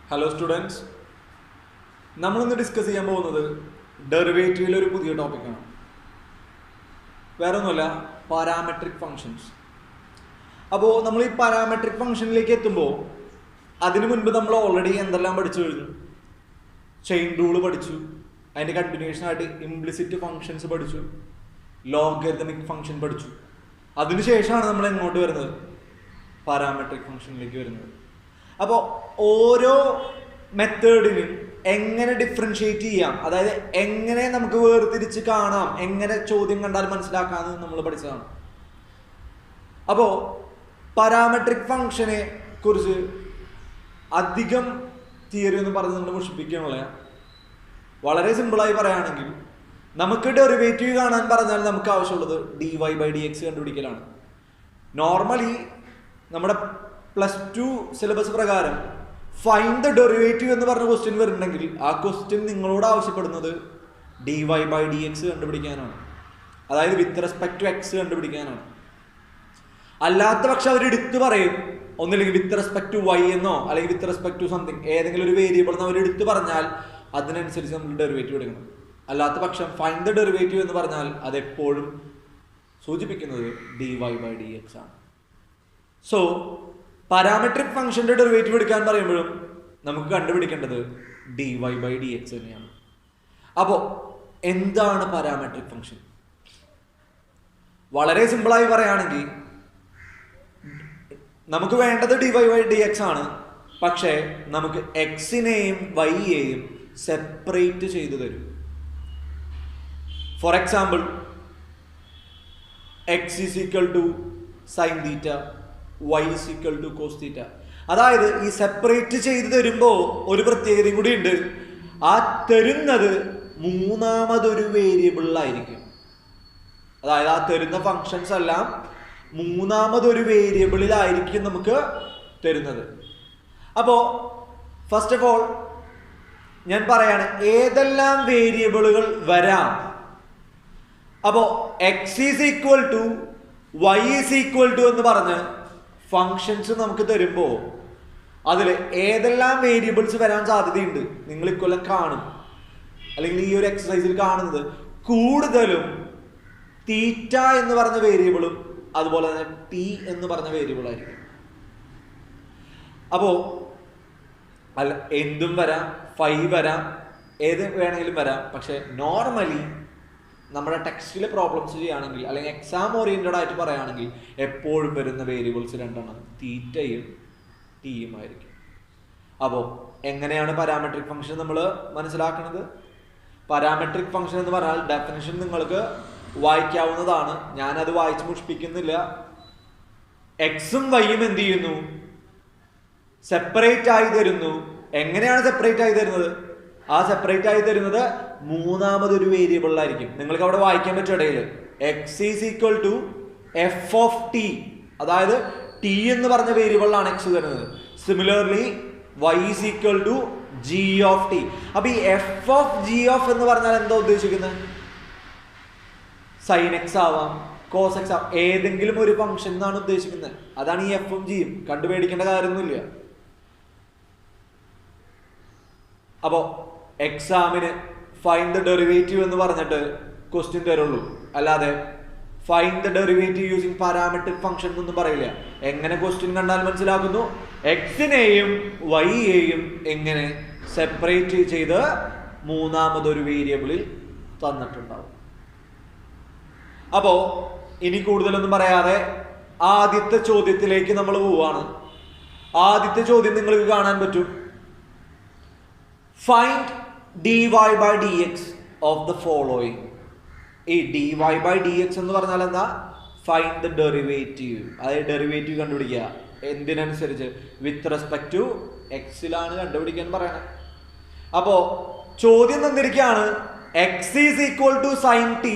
Hello students, നമ്മളിന്ന് discuss ചെയ്യാൻ പോകുന്നത് ഡെറിവേറ്റീവിലെ ഒരു പുതിയ ടോപ്പിക്കാണ്. വേറെ ഒന്നുമല്ല, പാരാമെട്രിക് ഫങ്ഷൻസ്. അപ്പോൾ നമ്മൾ ഈ പാരാമെട്രിക് ഫങ്ഷനിലേക്ക് എത്തുമ്പോൾ അതിനു മുൻപ് നമ്മൾ ഓൾറെഡി എന്തെല്ലാം പഠിച്ചു കഴിഞ്ഞു? ചെയിൻ റൂള് പഠിച്ചു, അതിൻ്റെ കണ്ടിന്യൂഷൻ ആയിട്ട് ഇംപ്ലിസിറ്റ് ഫങ്ഷൻസ് പഠിച്ചു, ലോഗരിതമിക് ഫങ്ഷൻ പഠിച്ചു. അതിനുശേഷമാണ് നമ്മൾ എങ്ങോട്ട് വരുന്നത്? പാരാമെട്രിക് ഫങ്ഷനിലേക്ക് വരുന്നത്. അപ്പോൾ ഓരോ മെത്തേഡിനും എങ്ങനെ ഡിഫറൻഷിയേറ്റ് ചെയ്യാം, അതായത് എങ്ങനെ നമുക്ക് വേർതിരിച്ച് കാണാം, എങ്ങനെ ചോദ്യം കണ്ടാൽ മനസ്സിലാക്കാമെന്ന് നമ്മൾ പഠിച്ചതാണ്. അപ്പോൾ പാരാമെട്രിക് ഫങ്ഷനെ കുറിച്ച് അധികം തിയറി എന്ന് പറഞ്ഞ് നമ്മൾ മുഷിപ്പിക്കാനുള്ള വളരെ സിമ്പിളായി പറയുകയാണെങ്കിൽ, നമുക്ക് ഡെറിവേറ്റീവ് കാണാൻ പറഞ്ഞാൽ നമുക്ക് ആവശ്യമുള്ളത് dy/dx കണ്ടുപിടിക്കലാണ്. നോർമലി നമ്മുടെ +2 സിലബസ് പ്രകാരം ഫൈൻഡ് ദ ഡെറിവേറ്റീവ് എന്ന് പറഞ്ഞ ക്വസ്റ്റ്യൻ വരുന്നുണ്ടെങ്കിൽ ആ ക്വസ്റ്റ്യൻ നിങ്ങളോട് ആവശ്യപ്പെടുന്നത് dy/dx കണ്ടുപിടിക്കാനാണ്, അതായത് വിത്ത് റെസ്പെക്ട് ടു എക്സ് കണ്ടുപിടിക്കാനാണ്. അല്ലാത്ത പക്ഷെ അവർ എടുത്തു പറയും, ഒന്നില്ലെങ്കിൽ വിത്ത് റെസ്പെക്ട് ടു വൈ എന്നോ അല്ലെങ്കിൽ വിത്ത് റെസ്പെക്ട് ടു സംതിങ് ഏതെങ്കിലും ഒരു വേരിയബിൾ എന്ന് അവർ എടുത്തു പറഞ്ഞാൽ അതിനനുസരിച്ച് നമ്മൾ ഡെറിവേറ്റീവ് എടുക്കണം. അല്ലാത്ത പക്ഷം ഫൈൻഡ് ദ ഡെറിവേറ്റീവ് എന്ന് പറഞ്ഞാൽ അതെപ്പോഴും സൂചിപ്പിക്കുന്നത് dy/dx ആണ്. സോ പാരാമെട്രിക് ഫംഗ്ഷന്റെ ഡെറിവേറ്റീവ് എടുക്കാൻ പറയുമ്പോഴും നമുക്ക് കണ്ടുപിടിക്കേണ്ടത് dy/dx തന്നെയാണ്. അപ്പോൾ എന്താണ് പാരാമെട്രിക് ഫംഗ്ഷൻ? വളരെ സിമ്പിളായി പറയുകയാണെങ്കിൽ നമുക്ക് വേണ്ടത് dy/dx ആണ്. പക്ഷേ നമുക്ക് എക്സിനെയും വൈയെയും സെപ്പറേറ്റ് ചെയ്തു തരും. For example, x = sin θ, y = cos θ. അതായത് ഈ സെപ്പറേറ്റ് ചെയ്ത് തരുമ്പോൾ ഒരു പ്രത്യേകതയും കൂടി ഉണ്ട്. ആ തരുന്നത് മൂന്നാമതൊരു വേരിയബിളിലായിരിക്കും. അതായത് ആ തരുന്ന ഫങ്ഷൻസ് എല്ലാം മൂന്നാമതൊരു വേരിയബിളിലായിരിക്കും നമുക്ക് തരുന്നത്. അപ്പോൾ ഫസ്റ്റ് ഓഫ് ഓൾ ഞാൻ പറയാണ് ഏതെല്ലാം വേരിയബിളുകൾ വരാം. അപ്പോൾ x = y = എന്ന് പറഞ്ഞ് ഫങ്ഷൻസ് നമുക്ക് തരുമ്പോൾ അതിൽ ഏതെല്ലാം വേരിയബിൾസ് വരാൻ സാധ്യതയുണ്ട് നിങ്ങൾ ഇക്കൊല്ലം കാണും, അല്ലെങ്കിൽ ഈ ഒരു എക്സസൈസിൽ കാണുന്നത് കൂടുതലും തീറ്റ എന്ന് പറഞ്ഞ വേരിയബിളും അതുപോലെ തന്നെ ടി എന്ന് പറഞ്ഞ വേരിയബിൾ ആയിരിക്കും. അപ്പോൾ അല്ല, എന്തും വരാം, 5 വരാം, ഏത് വേണമെങ്കിലും വരാം. പക്ഷെ നോർമലി നമ്മുടെ ടെക്സ്റ്റിലെ പ്രോബ്ലംസ് ചെയ്യുകയാണെങ്കിൽ അല്ലെങ്കിൽ എക്സാം ഓറിയന്റഡ് ആയിട്ട് പറയുകയാണെങ്കിൽ എപ്പോഴും വരുന്ന വേരിയബിൾസ് രണ്ടെണ്ണം തീറ്റയും ടിയും ആയിരിക്കും. അപ്പോൾ എങ്ങനെയാണ് പാരാമെട്രിക് ഫംഗ്ഷൻ നമ്മൾ മനസ്സിലാക്കുന്നത്? പാരാമെട്രിക് ഫംഗ്ഷൻ എന്ന് പറഞ്ഞാൽ ഡെഫിനിഷൻ നിങ്ങൾക്ക് വായിക്കാവുന്നതാണ്, ഞാനത് വായിച്ച് മുഷിപ്പിക്കുന്നില്ല. എക്സും വൈയും എന്ത് ചെയ്യുന്നു? സെപ്പറേറ്റ് ആയി തരുന്നു. എങ്ങനെയാണ് സെപ്പറേറ്റ് ആയി തരുന്നത്? ആ സെപ്പറേറ്റ് ആയി തരുന്നത് മൂന്നാമതൊരു വേരിയബിളിലായിരിക്കും. നിങ്ങൾക്ക് അവിടെ വായിക്കാൻ പറ്റും ഇടയിൽ x = f(t), അതായത് ടി എന്ന് പറഞ്ഞ വേരിയബിളിലാണ് എക്സ് തരുന്നത്. Similarly y = g(t). അപ്പൊ ഈ f(g) എന്ന് പറഞ്ഞാൽ എന്താ ഉദ്ദേശിക്കുന്നത്? sin x ആവാം, cos x ആവാം, ഏതെങ്കിലും ഒരു ഫംഗ്ഷൻ എന്നാണ് ഉദ്ദേശിക്കുന്നത്. അതാണ് ഈ എഫും ജിയും. കണ്ടുപേടിക്കേണ്ട കാര്യമൊന്നുമില്ല. അപ്പോൾ എക്സാമിന് ഫൈൻഡ് ദ ഡെറിവേറ്റീവ് എന്ന് പറഞ്ഞിട്ട് ക്വസ്റ്റ്യൻ തരുള്ളൂ, അല്ലാതെ find the derivative using parametric function എന്നൊന്നും പറയില്ല. എങ്ങനെ ക്വസ്റ്റ്യൻ കണ്ടാൽ മനസ്സിലാക്കുന്നു? എക്സിനെയും വൈയെയും എങ്ങനെ സെപ്പറേറ്റ് ചെയ്ത് മൂന്നാമതൊരു വേരിയബിളിൽ തന്നിട്ടുണ്ടാവും. അപ്പോൾ ഇനി കൂടുതലൊന്നും പറയാതെ ആദ്യത്തെ ചോദ്യത്തിലേക്ക് നമ്മൾ പോവാണ്. ആദ്യത്തെ ചോദ്യം നിങ്ങൾക്ക് കാണാൻ പറ്റും. Find dy/dx of the following. ഈ dy/dx എന്ന് പറഞ്ഞാൽ എന്താ? ഫൈൻഡ് ദ ഡെറിവേറ്റീവ്, അതായത് ഡെറിവേറ്റീവ് കണ്ടുപിടിക്കുക. എന്തിനനുസരിച്ച്? വിത്ത് റെസ്പെക്ട് ടു എക്സിലാണ് കണ്ടുപിടിക്കാൻ പറയണത്. അപ്പോൾ ചോദ്യം തന്നിരിക്കുകയാണ് x = sin t,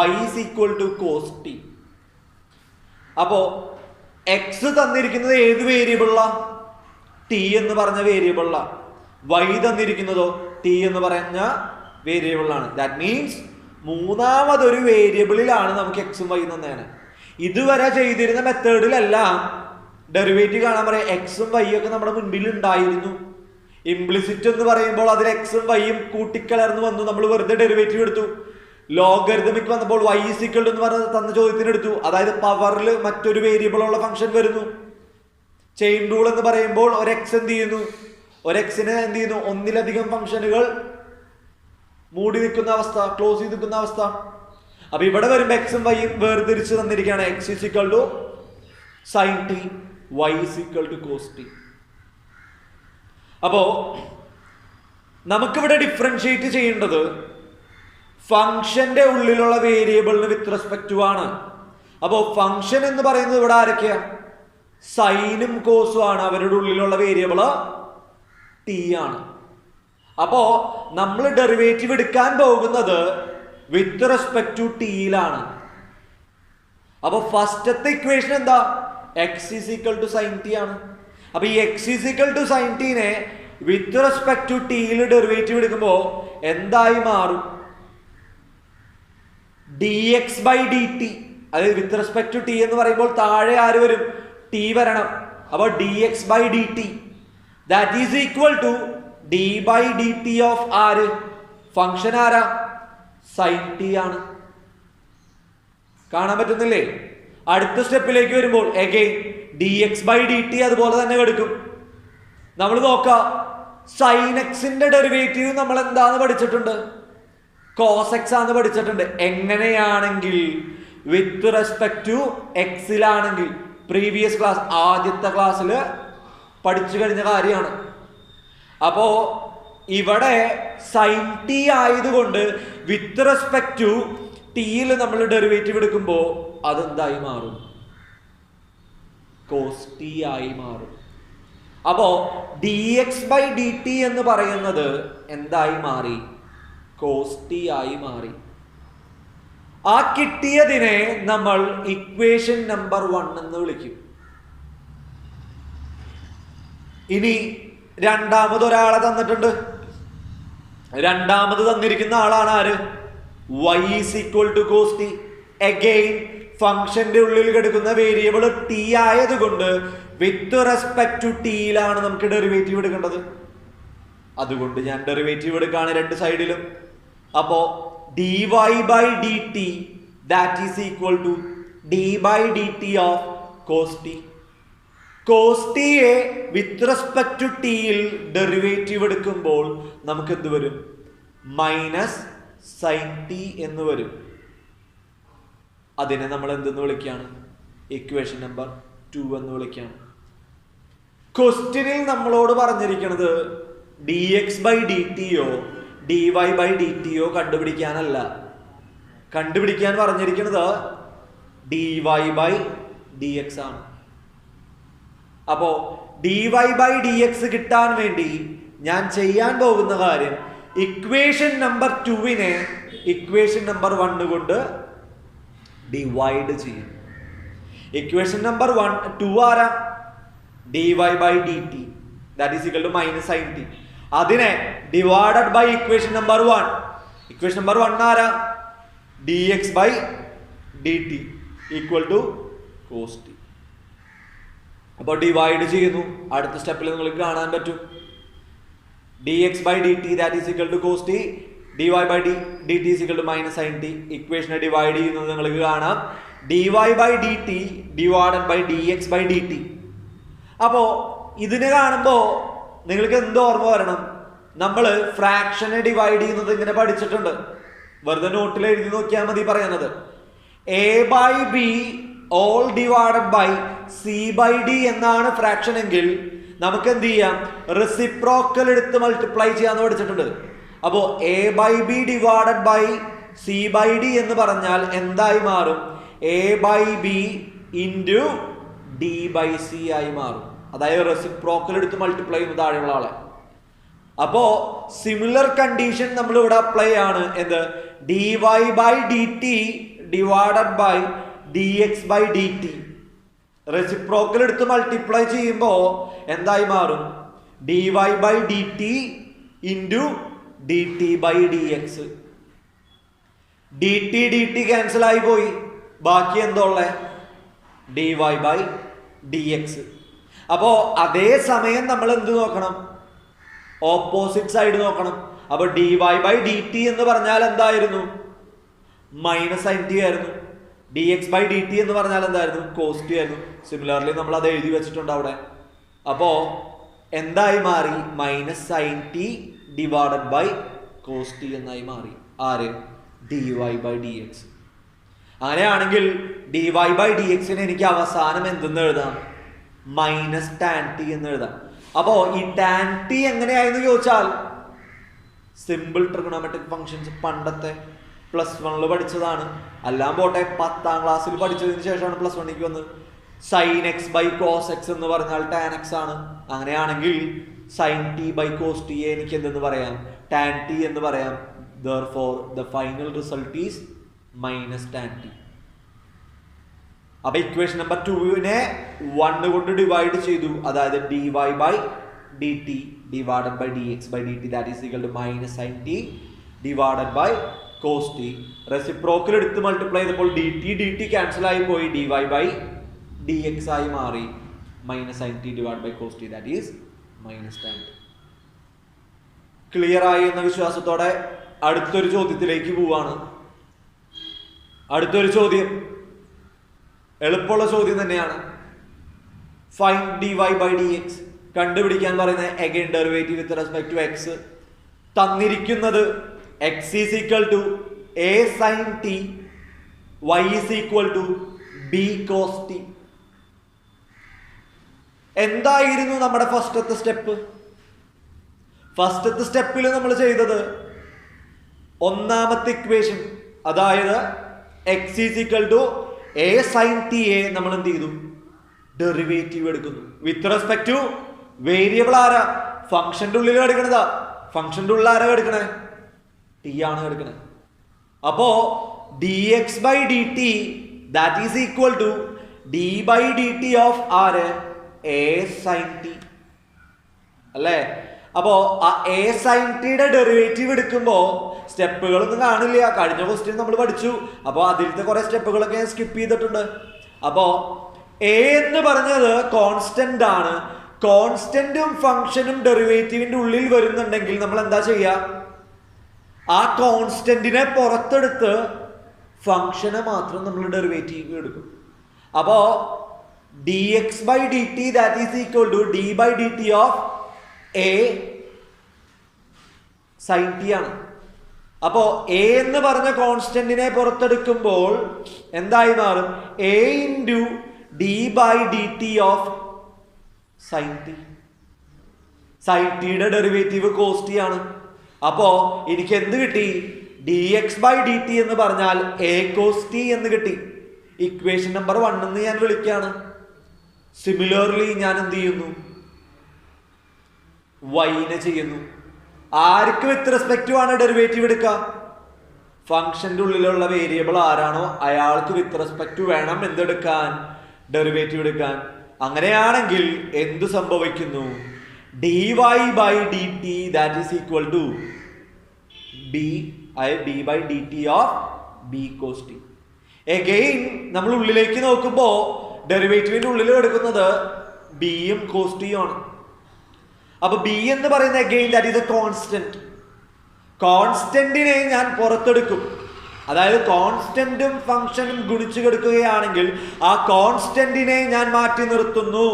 y = cos t. അപ്പോൾ എക്സ് തന്നിരിക്കുന്നത് ഏത് വേരിയബിളാണ്? ടി എന്ന് പറഞ്ഞ വേരിയബിളാണ്. y തന്നിരിക്കുന്നതോ ടി എന്ന് പറഞ്ഞ വേരിയബിളാണ്. ദാറ്റ് മീൻസ് മൂന്നാമതൊരു വേരിയബിളിലാണ് നമുക്ക് എക്സും വൈ തന്നേനെ. ഇതുവരെ ചെയ്തിരുന്ന മെത്തേഡിലെല്ലാം ഡെറിവേറ്റീവ് കാണാൻ പറയാം. എക്സും വൈയും ഒക്കെ നമ്മുടെ മുൻപിൽ ഉണ്ടായിരുന്നു. ഇംപ്ലിസിറ്റ് എന്ന് പറയുമ്പോൾ അതിൽ എക്സും വൈയും കൂട്ടിക്കലർന്ന് വന്നു. നമ്മൾ വെറുതെ ഡെറിവേറ്റീവ് എടുത്തു. ലോഗരിതമിക് വന്നപ്പോൾ y ഈക്വൽ എന്ന് പറഞ്ഞ തന്ന ചോദ്യത്തിന് എടുത്തു. അതായത് പവറിൽ മറ്റൊരു വേരിയബിൾ ഉള്ള ഫംഗ്ഷൻ വരുന്നു. ചെയിൻ റൂൾ എന്ന് പറയുമ്പോൾ ഒരു എക്സ് എന്ത് ചെയ്യുന്നു, ഒരു എക്സിനെ എന്ത് ചെയ്യുന്നു, ഒന്നിലധികം ഫംഗ്ഷനുകൾ മൂടി നിൽക്കുന്ന അവസ്ഥ, ക്ലോസ് ചെയ്ത് നിൽക്കുന്ന അവസ്ഥ. അപ്പൊ ഇവിടെ വരുമ്പോൾ എക്സും വൈയും വേർതിരിച്ച് തന്നിരിക്കുകയാണ്. X is equal to sine T, Y is equal to cos T. അപ്പോ നമുക്കിവിടെ ഡിഫറൻഷിയേറ്റ് ചെയ്യേണ്ടത് ഫംഗ്ഷന്റെ ഉള്ളിലുള്ള വേരിയബിളിന് വിത്ത് റെസ്പെക്ട് ആണ്. അപ്പോ ഫംഗ്ഷൻ എന്ന് പറയുന്നത് ഇവിടെ ആരൊക്കെയാ? സൈനും കോസും ആണ്. അവരുടെ ഉള്ളിലുള്ള വേരിയബിള് ടി ആണ്. അപ്പോ നമ്മൾ ഡെറിവേറ്റീവ് എടുക്കാൻ പോകുന്നത് വിത്ത് റെസ്പെക്ട് ടു ടിയിലാണ്. അപ്പൊ ഫസ്റ്റത്തെ ഇക്വേഷൻ എന്താ? X is equal to sine T ആണ്. അപ്പൊ ഈ X is equal to sine ടിനെ വിത്ത് റെസ്പെക്ട് ടു ടിയിൽ ഡെറിവേറ്റീവ് എടുക്കുമ്പോൾ എന്തായി മാറും? D X by D T. അതായത് വിത്ത് റെസ്പെക്ട് ടു ടി എന്ന് പറയുമ്പോൾ താഴെ ആര് വരും? ടി വരണം. അപ്പൊ D X by D T that is equal to D by D T of ആര്? ഫംഗ്ഷൻ ആരാ? സൈൻ ടി ആണ്. കാണാൻ പറ്റുന്നില്ലേ? അടുത്ത സ്റ്റെപ്പിലേക്ക് വരുമ്പോൾ again D X by D T അതുപോലെ തന്നെ എടുക്കും. നമ്മൾ നോക്കാം, സൈൻ എക്സിന്റെ ഡെറിവേറ്റീവ് നമ്മൾ എന്താന്ന് പഠിച്ചിട്ടുണ്ട്? കോസ് എക്സ് ആണെന്ന് പഠിച്ചിട്ടുണ്ട്. എങ്ങനെയാണെങ്കിൽ വിത്ത് റെസ്പെക്ട് ടു എക്സിലാണെങ്കിൽ പ്രീവിയസ് ക്ലാസ്, ആദ്യത്തെ ക്ലാസ്സിൽ പഠിച്ചു കഴിഞ്ഞ കാര്യമാണ്. അപ്പോ ഇവിടെ സൈൻ ടി ആയതുകൊണ്ട് വിത്ത് റെസ്പെക്ട് ടു ടിയിൽ നമ്മൾ ഡെറിവേറ്റീവ് എടുക്കുമ്പോൾ അതെന്തായി മാറും? കോസ് ടി ആയി മാറും. അപ്പോ D X by D T എന്ന് പറയുന്നത് എന്തായി മാറി? കോസ് ടി ആയി മാറി. ആ കിട്ടിയതിനെ നമ്മൾ ഇക്വേഷൻ നമ്പർ 1 എന്ന് വിളിക്കും. ഇനി രണ്ടാമത് ഒരാളെ തന്നിട്ടുണ്ട്. രണ്ടാമത് തന്നിരിക്കുന്ന ആളാണ് ആര്? y is equal to cos T. Again ഫംഗ്ഷന്റെ ഉള്ളിൽ കിടക്കുന്ന വേരിയബിൾ ടി ആയതുകൊണ്ട് വിത്ത് റെസ്പെക്ട് ടു ടിയിലാണ് നമുക്ക് ഡെറിവേറ്റീവ് എടുക്കേണ്ടത്. അതുകൊണ്ട് ഞാൻ ഡെറിവേറ്റീവ് എടുക്കുകയാണ് രണ്ട് സൈഡിലും. അപ്പോ dy by D T that is equal to D by D T of cos T. Cos ടിയെ വിത്ത് റെസ്പെക്ട് ടു ടിയിൽ ഡെറിവേറ്റീവ് എടുക്കുമ്പോൾ നമുക്ക് എന്ത് വരും? മൈനസ് സൈൻ ടി എന്ന് വരും. അതിനെ നമ്മൾ എന്തെന്ന് വിളിക്കുകയാണ്? ഇക്വേഷൻ നമ്പർ 2 എന്ന് വിളിക്കുകയാണ്. ക്വസ്റ്റ്യനിൽ നമ്മളോട് പറഞ്ഞിരിക്കുന്നത് ഡി എക്സ് ബൈ ഡി ടിയോ ഡി വൈ ബൈ ഡി ടിയോ കണ്ടുപിടിക്കാനല്ല. കണ്ടുപിടിക്കാൻ പറഞ്ഞിരിക്കുന്നത് D Y by D X ആണ്. അപ്പോ D Y by D X കിട്ടാൻ വേണ്ടി ഞാൻ ചെയ്യാൻ പോകുന്ന കാര്യം, ഇക്വേഷൻ നമ്പർ 2നെ ഇക്വേഷൻ നമ്പർ 1 കൊണ്ട് ഡിവൈഡ് ചെയ്യും. ഇക്വേഷൻ നമ്പർ 2 ആരാ? D Y by D T that is equal to minus sine T. അതിനെ divided by equation number 1. Equation number 1 ആരാ? D X by D T equal to cos T. അപ്പോൾ divide ചെയ്യുന്നു. അടുത്ത സ്റ്റെപ്പിൽ നിങ്ങൾക്ക് കാണാൻ പറ്റും D X by D T that is equal to cos T, D Y by D T is equal to minus sine T. ഇക്വേഷനെ divide ചെയ്യുന്നത് നിങ്ങൾക്ക് കാണാം D Y by D T divided by D X by D T. അപ്പോൾ ഇതിനെ കാണുമ്പോൾ നിങ്ങൾക്ക് എന്ത് ഓർമ്മ വരണം? നമ്മൾ ഫ്രാക്ഷനെ ഡിവൈഡ് ചെയ്യുന്നത് ഇങ്ങനെ പഠിച്ചിട്ടുണ്ട്. വെറുതെ നോട്ടിൽ എഴുതി നോക്കിയാൽ മതി പറയുന്നത്. A by B all divided by C by D എന്നാണ് ഫ്രാക്ഷൻ എങ്കിൽ നമുക്ക് എന്ത് ചെയ്യാം? റെസിപ്രോക്കൽ എടുത്ത് മൾട്ടിപ്ലൈ ചെയ്യാന്ന് പഠിച്ചിട്ടുണ്ട്. അപ്പോൾ A by B divided by C by D എന്ന് പറഞ്ഞാൽ എന്തായി മാറും? A by B into D by C ആയി മാറും. അതായത് റെസിപ്രോക്കൽ എടുത്ത് മൾട്ടിപ്ലൈ ചെയ്യുന്ന താഴെയുള്ള ആളെ. അപ്പോ സിമിലർ കണ്ടീഷൻ നമ്മൾ ഇവിടെ അപ്ലൈ ആണ്. എന്ത്? D Y by D T divided by D X by D T. Reciprocal എടുത്ത് മൾട്ടിപ്ലൈ ചെയ്യുമ്പോൾ എന്തായി മാറും? D Y by D T into D T by D X. D T cancel ആയി പോയി. ബാക്കി എന്തോ ഉള്ളേ? D Y by D X. അപ്പോ അതേ സമയം നമ്മൾ എന്ത് നോക്കണം? ഓപ്പോസിറ്റ് സൈഡ് നോക്കണം. അപ്പൊ dy/dt എന്ന് പറഞ്ഞാൽ എന്തായിരുന്നു? മൈനസ് sin t ആയിരുന്നു. dx/dt എന്ന് പറഞ്ഞാൽ എന്തായിരുന്നു? cos t ആയിരുന്നു. സിമിലർലി നമ്മൾ അത് എഴുതി വെച്ചിട്ടുണ്ട് അവിടെ. അപ്പോ എന്തായി മാറി? Minus sin t divided by cos t എന്നായി മാറി. ആര്? dy/dx. അങ്ങനെയാണെങ്കിൽ dy/dxന് എനിക്ക് അവസാനം എന്തെന്ന് എഴുതാം? മൈനസ് tan t എന്ന് എഴുതാം. അപ്പോ ഈ tan t എങ്ങനെയായെന്ന് ചോദിച്ചാൽ, സിമ്പിൾ ട്രിഗണോമെട്രിക് ഫംഗ്ഷൻസ് പണ്ടത്തെ +1 പഠിച്ചതാണ്. എല്ലാം പോട്ടെ, 10ാം ക്ലാസ്സിൽ പഠിച്ചതിന് ശേഷമാണ് +1ക്ക് വന്നത്. sin x by cos x എന്ന് പറഞ്ഞാൽ tan x ആണ്. അങ്ങനെയാണെങ്കിൽ sin t by cos t എനിക്ക് എന്തെന്ന് പറയാം? tan t എന്ന് പറയാം. therefore the final result is minus tan t. അപ്പൊ ഇക്വേഷൻ നമ്പർ 2നെ 1 കൊണ്ട് ഡിവൈഡ് ചെയ്തു. അതായത് dy/dt divided by dx/dt that is equal to minus sin t divided by cos t. Reciprocal എടുത്ത് മൾട്ടിപ്ലൈ ചെയ്തപ്പോൾ dt ക്യാൻസൽ ആയി പോയി, dy/dx ആയി മാറി. minus sin t divided by cos t that is minus tan t. Clear ആയി എന്ന വിശ്വാസത്തോടെ അടുത്തൊരു ചോദ്യത്തിലേക്ക് പോവാണ്. അടുത്തൊരു ചോദ്യം എളുപ്പമുള്ള ചോദ്യം തന്നെയാണ്. Find dy/dx. കണ്ടുപിടിക്കാൻ പറയുന്നത് again derivative with respect to x. തന്നിരിക്കുന്നത് x is equal to a sin t, y is equal to b cos t. എന്തായിരുന്നു നമ്മുടെ ഫസ്റ്റത്തെ സ്റ്റെപ്പ്? ഫസ്റ്റത്തെ സ്റ്റെപ്പിൽ നമ്മൾ ചെയ്തത് ഒന്നാമത്തെ ഇക്വേഷൻ, അതായത് x is equal to a sin t യെ നമ്മൾ എന്ത് ചെയ്തു? ഡെറിവേറ്റീവ് എടുക്കുന്നു വിത്ത് റെസ്പെക്ട് ടു വേരിയബിൾ. ആരാ? ഫംഗ്ഷന്റെ ഉള്ളിൽ എടുക്കണതാ. ഫംഗ്ഷന്റെ ഉള്ളിൽ ആരാ എടുക്കണേ? ടി ആണ് എടുക്കണേ. അപ്പോ dx/dt that is equal to d/dt of ആര്? a sin t അല്ലേ? അപ്പോ ആ a sin tയുടെ ഡെറിവേറ്റീവ് എടുക്കുമ്പോ സ്റ്റെപ്പുകളൊന്നും കാണില്ല. കഴിഞ്ഞ ക്വസ്റ്റ്യൻ നമ്മൾ പഠിച്ചു. അപ്പോൾ അതിലത്തെ കുറെ സ്റ്റെപ്പുകളൊക്കെ സ്കിപ്പ് ചെയ്തിട്ടുണ്ട്. അപ്പോ a എന്ന് പറഞ്ഞത് കോൺസ്റ്റന്റ് ആണ്. കോൺസ്റ്റന്റും ഫംഗ്ഷനും ഡെറിവേറ്റീവിന്റെ ഉള്ളിൽ വരുന്നുണ്ടെങ്കിൽ നമ്മൾ എന്താ ചെയ്യുക? ആ കോൺസ്റ്റന്റിനെ പുറത്തെടുത്ത് ഫംഗ്ഷനെ മാത്രം നമ്മൾ ഡെറിവേറ്റീവ് എടുക്കും. അപ്പോ dx/dt that is equal to d/dt of a sin t ആണ്. അപ്പോ a എന്ന് പറഞ്ഞ കോൺസ്റ്റന്റിനെ പുറത്തെടുക്കുമ്പോൾ എന്തായി മാറും? a into d/dt of sin t. sin tയുടെ ഡെറിവേറ്റീവ് cos t ആണ്. അപ്പോ എനിക്ക് എന്ത് കിട്ടി? dx/dt എന്ന് പറഞ്ഞാൽ a cos t എന്ന് കിട്ടി. ഇക്വേഷൻ നമ്പർ 1 എന്ന് ഞാൻ വിളിക്കുകയാണ്. സിമിലർലി ഞാൻ എന്ത് ചെയ്യുന്നു? y-നെ ചെയ്യുന്നു. ആർക്ക് വിത്ത് റെസ്പെക്റ്റ് ആണ് ഡെറിവേറ്റീവ് എടുക്കുക? ഫംഗ്ഷന്റെ ഉള്ളിലുള്ള വേരിയബിൾ ആരാണോ അയാൾക്ക് വിത്ത് റെസ്പെക്റ്റ് വേണം എന്തെടുക്കാൻ? ഡെറിവേറ്റീവ് എടുക്കാൻ. അങ്ങനെയാണെങ്കിൽ എന്ത് സംഭവിക്കുന്നു? dy/dt that is equal to d/dt of b cos t. Again നമ്മൾ ഉള്ളിലേക്ക് നോക്കുമ്പോൾ ഡെറിവേറ്റീവിന്റെ ഉള്ളിൽ എടുക്കുന്നത് ബിയും cos t ആണ്. അപ്പൊ ബി എന്ന് പറയുന്ന again that is a constant. കോൺസ്റ്റന്റിനെ ഞാൻ പുറത്തെടുക്കും. അതായത് കോൺസ്റ്റന്റും ഫംഗ്ഷനും ഗുണിച്ചു കൊടുക്കുകയാണെങ്കിൽ ആ കോൺസ്റ്റന്റിനെ ഞാൻ മാറ്റി നിർത്തുന്നു.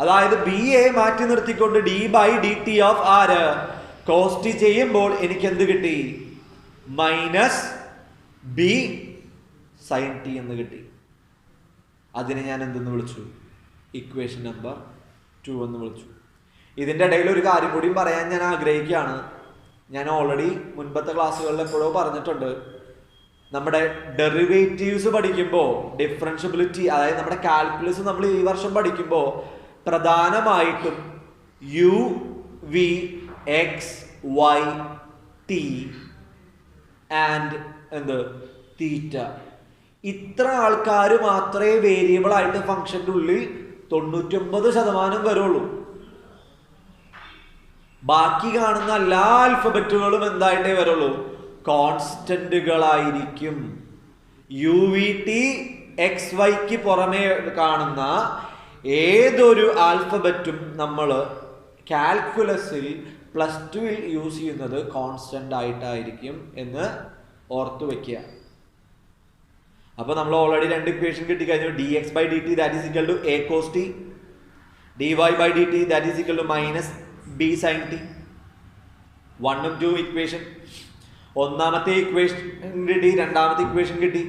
അതായത് ബി എ മാറ്റി നിർത്തിക്കൊണ്ട് d/dt ഓഫ് ആര്? cos t ചെയ്യുമ്പോൾ എനിക്ക് എന്ത് കിട്ടി? മൈനസ് ബി sin t എന്ന് കിട്ടി. അതിനെ ഞാൻ എന്തെന്ന് വിളിച്ചു? ഇക്വേഷൻ നമ്പർ 2 എന്ന് വിളിച്ചു. ഇതിൻ്റെ ഇടയിൽ ഒരു കാര്യം കൂടി പറയാൻ ഞാൻ ആഗ്രഹിക്കുകയാണ്. ഞാൻ ഓൾറെഡി മുൻപത്തെ ക്ലാസ്സുകളിൽ എപ്പോഴോ പറഞ്ഞിട്ടുണ്ട്. നമ്മുടെ ഡെറിവേറ്റീവ്സ് പഠിക്കുമ്പോൾ ഡിഫറൻഷ്യബിലിറ്റി, അതായത് നമ്മുടെ കാൽക്കുലസ് നമ്മൾ ഈ വർഷം പഠിക്കുമ്പോൾ പ്രധാനമായിട്ടും u, v, x, y, t and എന്ത് തീറ്റ, ഇത്ര ആൾക്കാർ മാത്രമേ വേരിയബിൾ ആയിട്ട് ഫംഗ്ഷൻ്റെ ഉള്ളിൽ 99% വരുള്ളൂ. ബാക്കി കാണുന്ന എല്ലാ ആൽഫബറ്റുകളും എന്തായിട്ടേ വരുള്ളൂ? കോൺസ്റ്റന്റുകളായിരിക്കും. യു വി ടി എക്സ് വൈക്ക് പുറമേ കാണുന്ന ഏതൊരു ആൽഫബറ്റും നമ്മൾ കാൽക്കുലസിൽ +2 യൂസ് ചെയ്യുന്നത് കോൺസ്റ്റന്റ് ആയിട്ടായിരിക്കും എന്ന് ഓർത്തു വെക്കുക. അപ്പോൾ നമ്മൾ ഓൾറെഡി 2 ഇക്വേഷൻ കിട്ടിക്കഴിഞ്ഞു. dx/dt that is equal to a cos t, dy/dt that is equal to -b sin t. 1 ഉം 2 ഇക്വേഷൻ. ഒന്നാമത്തെ ഇക്വേഷൻ കിട്ടി, രണ്ടാമത്തെ ഇക്വേഷൻ കിട്ടി.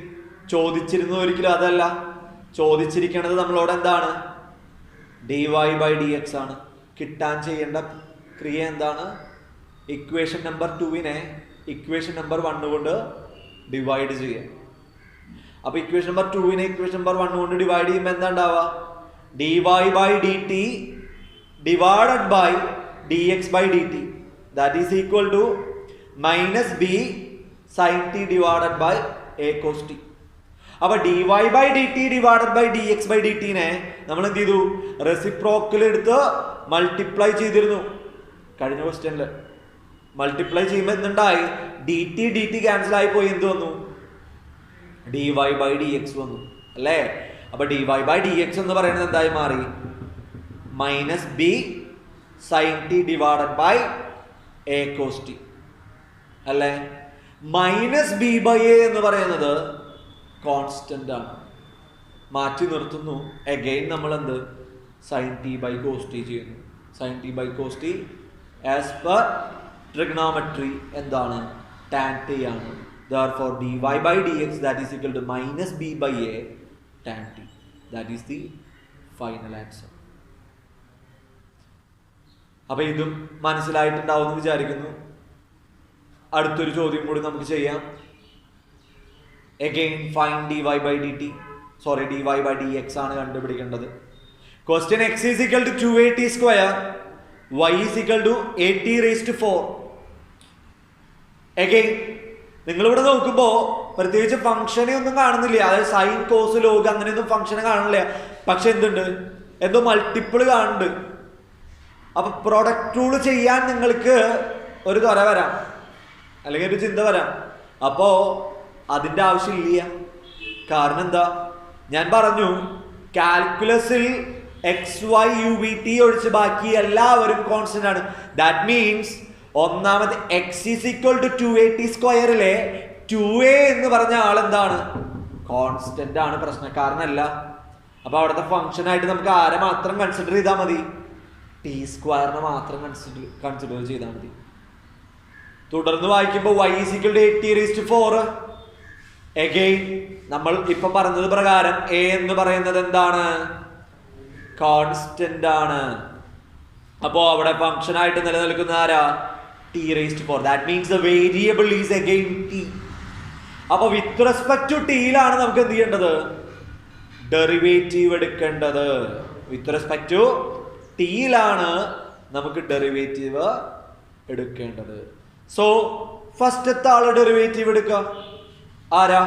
ചോദിച്ചിരുന്നത് ഒരിക്കലും അതല്ല. ചോദിച്ചിരിക്കുന്നത് നമ്മളോട് എന്താണ്? dy/dx ആണ്. കിട്ടാൻ ചെയ്യേണ്ട ക്രിയ എന്താണ്? ഇക്വേഷൻ നമ്പർ 2നെ ഇക്വേഷൻ നമ്പർ 1 കൊണ്ട് ഡിവൈഡ് ചെയ്യുക. അപ്പോൾ ഇക്വേഷൻ നമ്പർ 2നെ ഇക്വേഷൻ നമ്പർ 1 കൊണ്ട് ഡിവൈഡ് ചെയ്യുമ്പോൾ എന്താ ഉണ്ടാവുക? dy/dt divided by dx/dt that is equal to -b sin t divided by a cos t. അപ്പോൾ dy/dt divided by dx/dt നെ നമ്മൾ എന്ത് ചെയ്തു? റെസിപ്രോക്കൽ എടുത്ത് മൾട്ടിപ്ലൈ ചെയ്തിരുന്നു. കഴിഞ്ഞ ക്വസ്റ്റ്യനിൽ മൾട്ടിപ്ലൈ ചെയ്യുമ്പോൾ എന്തുണ്ടായി? dt ക്യാൻസൽ ആയി പോയി. എന്ത് വന്നു? dy/dx വന്നു അല്ലേ? അപ്പൊ dy/dx എന്ന് പറയുന്നത് എന്തായി മാറി? -b sin t divided by a cos t അല്ലേ? -b/a എന്ന് പറയുന്നത് കോൺസ്റ്റന്റ് ആണ്. മാറ്റി നിർത്തുന്നു. അഗൈൻ നമ്മൾ എന്ത്? sin t by cos t ചെയ്യുന്നു. sin t by cos t as per trigonometry എന്താണ്? tan t ആണ്. Therefore dy/dx that is equal to -b/a tan t. That is the final answer. അപ്പോൾ ഇതും മനസ്സിലായിട്ടുണ്ടാവുമെന്ന് വിചാരിക്കുന്നു. അടുത്തൊരു ചോദ്യം കൂടി നമുക്ക് ചെയ്യാം. Again find dy/dt. Sorry, dy/dx ആണ് കണ്ടുപിടിക്കേണ്ടത്. Question x is equal to 2at square, y is equal to 8t⁴. Again നിങ്ങളിവിടെ നോക്കുമ്പോൾ പ്രത്യേകിച്ച് ഫംഗ്ഷനെ ഒന്നും കാണുന്നില്ല. അതായത് സൈൻ കോസ് ലോഗ് അങ്ങനെയൊന്നും ഫംഗ്ഷനെ കാണില്ല. പക്ഷെ എന്തുണ്ട്? എന്തോ മൾട്ടിപ്പിൾ കാണുന്നുണ്ട്. അപ്പൊ പ്രൊഡക്റ്റ് റൂൾ ചെയ്യാൻ നിങ്ങൾക്ക് ഒരു ത്വര വരാം, അല്ലെങ്കിൽ ഒരു ചിന്ത വരാം. അപ്പോ അതിൻ്റെ ആവശ്യമില്ല. കാരണം എന്താ? ഞാൻ പറഞ്ഞു കാൽക്കുലസിൽ xy/u/v/t ഒഴിച്ച് ബാക്കി എല്ലാവരും കോൺസ്റ്റന്റ് ആണ്. ദാറ്റ് മീൻസ് ഒന്നാമത് x is equal to 2at²ലെ 2a എന്ന് പറഞ്ഞ ആളെന്താണ്? കോൺസ്റ്റന്റ് ആണ്. പ്രശ്നക്കാരനല്ല. അപ്പൊ അവിടുത്തെ ഫംഗ്ഷൻ ആയിട്ട് നമുക്ക് ആരെ മാത്രം കൺസിഡർ ചെയ്താൽ മതി? t² മാത്രം കൺസിഡർ ചെയ്താൽ മതി. തുടർന്ന് വായിക്കുമ്പോൾ y is equal to 8t⁴. Again നമ്മൾ ഇപ്പൊ പറഞ്ഞത് പ്രകാരം a എന്ന് പറയുന്നത് എന്താണ്? കോൺസ്റ്റന്റ് ആണ്. അപ്പോ അവിടെ ഫംഗ്ഷൻ ആയിട്ട് നിലനിൽക്കുന്ന ആരാ? t⁴. That means the variable is again t. അപ്പൊ വിത്ത് റെസ്പെക്ട് ടു ടിയിലാണ് നമുക്ക് എന്ത് ചെയ്യേണ്ടത്? ഡെറിവേറ്റീവ് എടുക്കേണ്ടത്. വിത്ത് റെസ്പെക്ട് ടു ടിയിലാണ് നമുക്ക് ഡെറിവേറ്റീവ് എടുക്കേണ്ടത്. സോ ഫസ്റ്റത്തെ ആള് ഡെറിവേറ്റീവ് എടുക്കുക. ആരാ?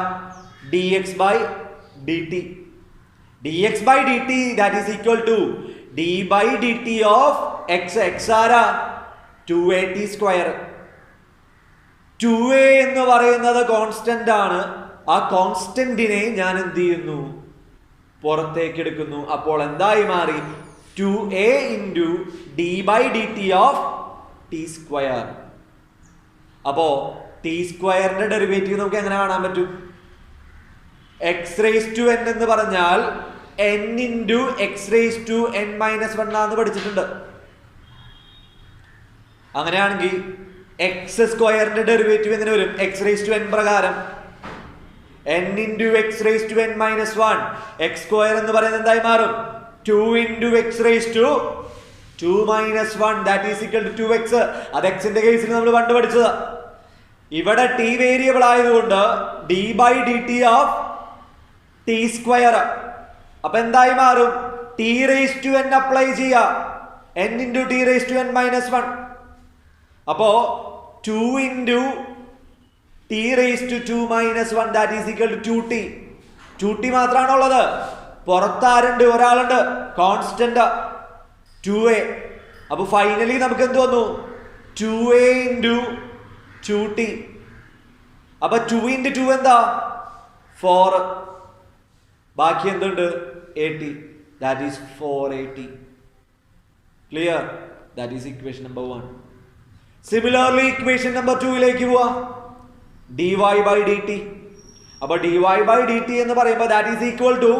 dx/dt. dx/dt that is equal to d/dt of x. x ആരാ? 2at². 2a എന്ന് പറയുന്നത് കോൺസ്റ്റന്റ് ആണ്. ആ കോൺസ്റ്റന്റിനെ ഞാൻ എന്ത് ചെയ്യുന്നു? പുറത്തേക്ക് എടുക്കുന്നു. അപ്പോൾ എന്തായി മാറി? 2a into d/dt of t². അപ്പോ t² ഡെറിവേറ്റീവ് നമുക്ക് എങ്ങനെ കാണാൻ പറ്റും? x⁻n എന്ന് പറഞ്ഞാൽ n into x⁻n−1 ആണെന്ന് പഠിച്ചിട്ടുണ്ട്. അങ്ങനെയാണെങ്കിൽ x² ഡെറിവേറ്റീവ് എങ്ങനെ വരും? x⁻n പ്രകാരം n into x⁻n−1. x² എന്ന് പറയുന്നത് എന്തായി മാറും? 2 into x⁻²−1 that is equal to 2x. അത് x-ന്റെ കേസിൽ നമ്മൾ പണ്ട് പഠിച്ചത്. ഇവിടെ t വേരിയബിൾ ആയതുകൊണ്ട് d/dt of t². അപ്പൊ എന്തായി മാറും? t⁻n അപ്ലൈ ചെയ്യുക. n into t⁻n−1. അപ്പോ 2 into t⁻2−1 that is equal to 2t. 2t മാത്രമാണുള്ളത്. പുറത്താരുണ്ട്? ഒരാളുണ്ട്, കോൺസ്റ്റന്റ് 2a. അപ്പൊ ഫൈനലി നമുക്ക് എന്ത് വന്നു? 2a into 2t. അപ്പൊ 2 into 2 എന്താ? 4. ബാക്കി എന്തുണ്ട്? 8. that is 480. Clear? That is equation number 1. Similarly, equation number 2 ലേക്ക് പോവാ. dy by dt. അപ്പോൾ dy by dt എന്ന് പറയുമ്പോൾ that is equal to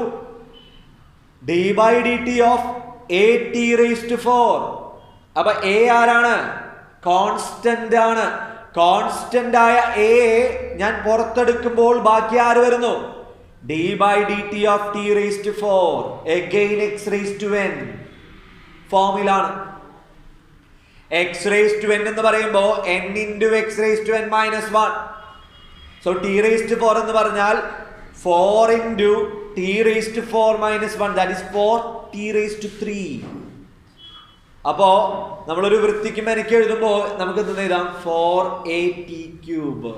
d by dt of at raised to 4. അപ്പോൾ a ആരാണ്? കോൺസ്റ്റന്റ് ആണ്. കോൺസ്റ്റന്റ് ആയ a ഞാൻ പുറത്തെടുക്കുമ്പോൾ ബാക്കി ആര് വരുന്നു? d by dt of t raised to 4 again x raised to n ഫോമിലാണ്. x raised to n എന്ന് പറയുമ്പോൾ n into x raised to n minus 1. So t raised to 4 എന്ന് പറഞ്ഞാൽ 4 into t raised to 4 minus 1, that is 4t raised to 3. അപ്പോ നമ്മളൊരു വൃത്തിക്ക് മെനക്കി എഴുതുമ്പോൾ നമുക്ക് എന്ത് എഴുതാം? 4at cube.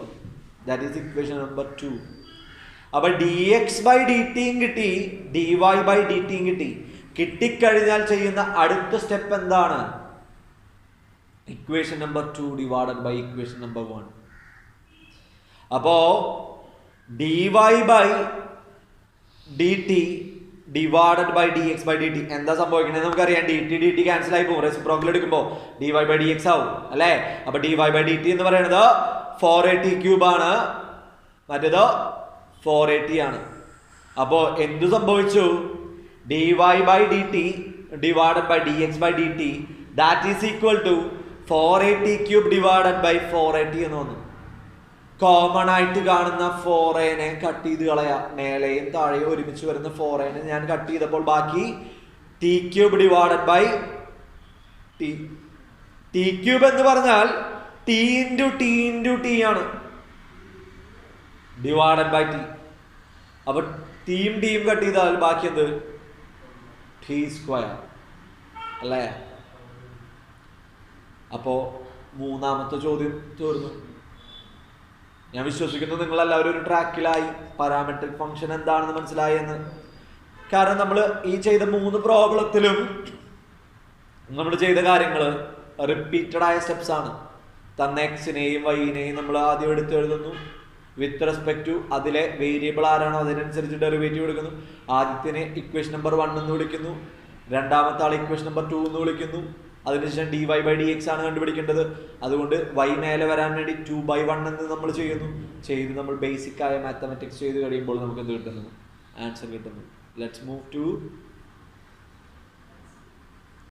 That is equation number 2. അപ്പൊ dx by dt കിട്ടി, dy by dt കിട്ടി. കിട്ടിക്കഴിഞ്ഞാൽ ചെയ്യുന്ന അടുത്ത സ്റ്റെപ്പ് എന്താണ്? Equation number 2 divided by equation number 1. അപ്പോ dy by dt divided by dx by dt എന്താ സംഭവിക്കുന്നത് നമുക്കറിയാം. dt ക്യാൻസൽ ആയി പോകും. റെസിപ്രോക്കൽ എടുക്കുമ്പോൾ dy by dx ആവും അല്ലേ? അപ്പൊ dy by dt എന്ന് പറയുന്നത് 4at ക്യൂബ് ആണ്, മറ്റേത് 480 ആണ്. അപ്പോ എന്തു സംഭവിച്ചു? dy by dt divided by dx by dt that is equal to 480 cube divided by 480 എന്ന് വന്നു. കോമൺ ആയിട്ട് കാണുന്ന 4a കട്ട് ചെയ്ത് കളയാ. മേലെയും താഴെയും ഒരുമിച്ച് വരുന്ന 4a ഞാൻ കട്ട് ചെയ്തപ്പോൾ ബാക്കി t cube divided by t. t cube എന്ന് പറഞ്ഞാൽ t into t ആണ് ഡിവൈഡഡ് ബൈ t. അപ്പൊ ടീം കട്ട് ചെയ്താൽ ബാക്കി എന്ത്? t സ്ക്വയർ അല്ലേ? അപ്പോ മൂന്നാമത്തെ ചോദ്യം തീർന്നു. ഞാൻ വിശ്വസിക്കുന്നു നിങ്ങളെല്ലാവരും ഒരു ട്രാക്കിലായി, പാരാമെട്രിക് ഫംഗ്ഷൻ എന്താണെന്ന് മനസ്സിലായി എന്ന്. കാരണം നമ്മൾ ഈ ചെയ്ത 3 പ്രോബ്ലത്തിലും നമ്മൾ ചെയ്ത കാര്യങ്ങൾ റിപ്പീറ്റഡ് ആയ സ്റ്റെപ്സ് ആണ്. തന്ന എക്സിനെയും വൈനെയും നമ്മൾ ആദ്യം എടുത്ത് എഴുതുന്നു. വിത്ത് റെസ്പെക്ട് ടു അതിലെ വേരിയബിൾ ആരാണോ അതിനനുസരിച്ച് ഡെറിവേറ്റീവ് എടുക്കുന്നു. ആദ്യത്തിനെ ഇക്വേഷൻ നമ്പർ 1 എന്ന് വിളിക്കുന്നു, രണ്ടാമത്തെ ആൾ ഇക്വേഷൻ നമ്പർ 2 എന്ന് വിളിക്കുന്നു. അതിനുശേഷം dy by dx ആണ് കണ്ടുപിടിക്കേണ്ടത്. അതുകൊണ്ട് y മേലെ വരാൻ വേണ്ടി 2/1 എന്ന് നമ്മൾ ചെയ്ത് നമ്മൾ ബേസിക് ആയ മാത്തമാറ്റിക്സ് ചെയ്ത് കഴിയുമ്പോൾ നമുക്ക് എന്ത് കിട്ടുന്നു? ആൻസർ കിട്ടുന്നു. Let's move to